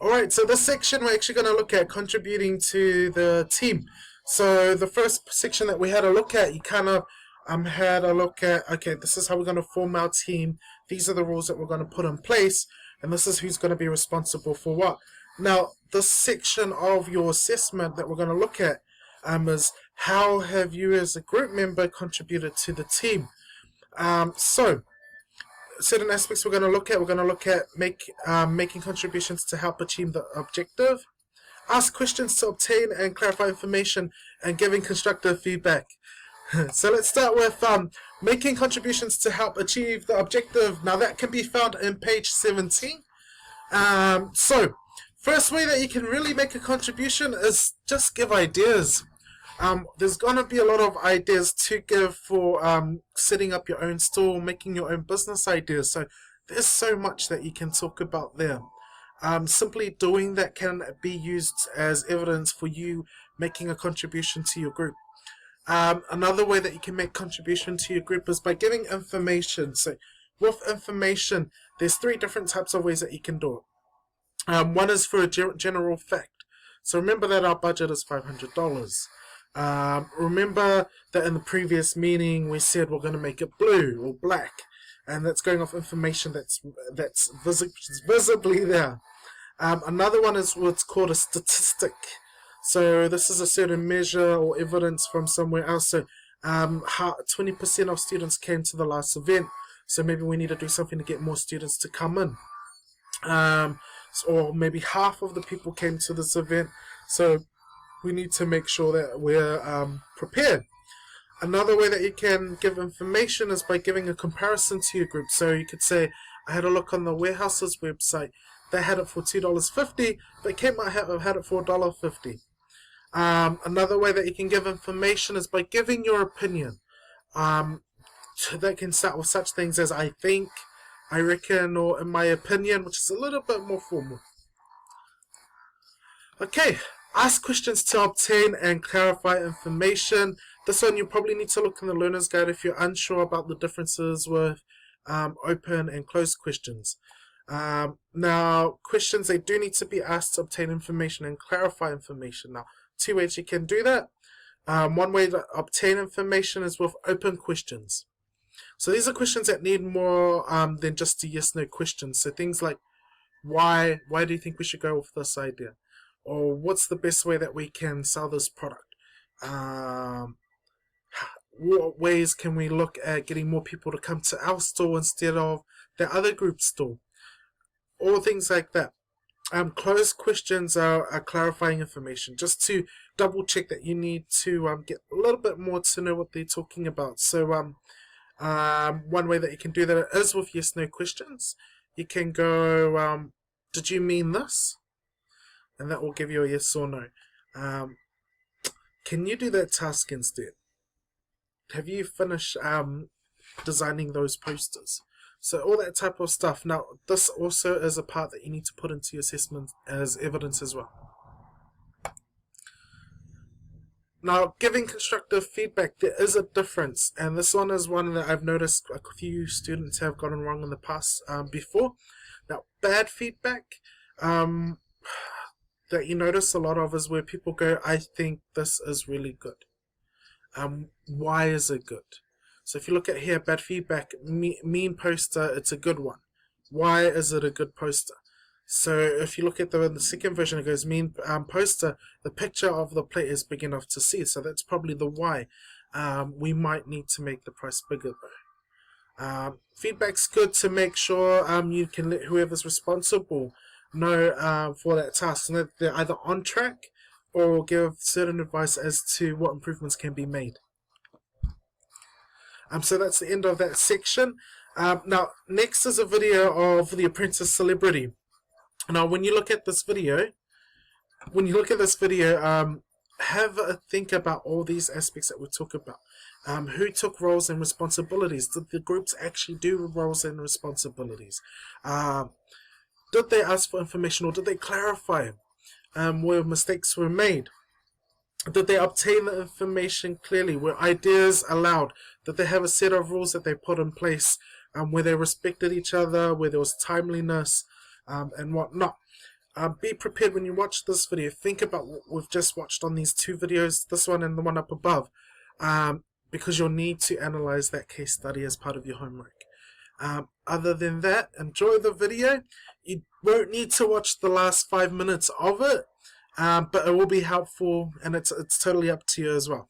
Alright, so this section we're actually going to look at contributing to the team. So the first section that we had a look at, you kind of had a look at, okay, this is how we're going to form our team. These are the rules that we're going to put in place, and this is who's going to be responsible for what. Now, this section of your assessment that we're going to look at is how have you as a group member contributed to the team. So certain aspects we're going to look at. We're going to look at making contributions to help achieve the objective, ask questions to obtain and clarify information, and giving constructive feedback. So let's start with making contributions to help achieve the objective. Now that can be found in page 17. So first way that you can really make a contribution is just give ideas. There's going to be a lot of ideas to give for setting up your own store, making your own business ideas. So there's so much that you can talk about there. Simply doing that can be used as evidence for you making a contribution to your group. Another way that you can make contribution to your group is by giving information. So with information, there's 3 different types of ways that you can do it. One is for a general fact. So remember that our budget is $500. Remember that in the previous meeting we said we're going to make it blue or black, and that's going off information that's visibly there. Another one is what's called a statistic. So this is a certain measure or evidence from somewhere else. So 20% of students came to the last event, so maybe we need to do something to get more students to come in. Or maybe half of the people came to this event, so we need to make sure that we're prepared. Another way that you can give information is by giving a comparison to your group. So you could say, I had a look on the warehouse's website. They had it for $2.50, but Kent might have had it for $1.50. Another way that you can give information is by giving your opinion. That can start with such things as I think, I reckon, or in my opinion, which is a little bit more formal. Okay. Ask questions to obtain and clarify information. This one you probably need to look in the learner's guide if you're unsure about the differences with open and closed questions. Now, questions, they do need to be asked to obtain information and clarify information. Now, 2 ways you can do that. One way to obtain information is with open questions. So these are questions that need more than just a yes-no questions. So things like, why do you think we should go with this idea? Or what's the best way that we can sell this product? What ways can we look at getting more people to come to our store instead of the other group's store? All things like that. Closed questions are clarifying information, just to double check that you need to get a little bit more to know what they're talking about. So one way that you can do that is with yes-no questions. You can go, did you mean this? And that will give you a yes or no. Can you do that task instead? Have you finished designing those posters? So all that type of stuff. Now, this also is a part that you need to put into your assessment as evidence as well. Now, giving constructive feedback, there is a difference. And this one is one that I've noticed a few students have gotten wrong in the past before. Now, bad feedback, that you notice a lot of is where people go, I think this is really good. Why is it good? So if you look at here, bad feedback, mean poster, it's a good one. Why is it a good poster? So if you look at the second version, it goes mean poster, the picture of the plate is big enough to see. So that's probably the why. We might need to make the price bigger though. Feedback's good to make sure you can let whoever's responsible know for that task, and that they're either on track or give certain advice as to what improvements can be made. So that's the end of that section. Now, next is a video of The Apprentice Celebrity. Now, when you look at this video, have a think about all these aspects that we talk about. Who took roles and responsibilities? Did the groups actually do roles and responsibilities? Did they ask for information, or did they clarify where mistakes were made? Did they obtain the information clearly? Were ideas allowed? Did they have a set of rules that they put in place where they respected each other, where there was timeliness and whatnot? be prepared when you watch this video. Think about what we've just watched on these two videos, this one and the one up above, because you'll need to analyze that case study as part of your homework. Other than that, enjoy the video. You won't need to watch the last 5 minutes of it, but it will be helpful, and it's totally up to you as well.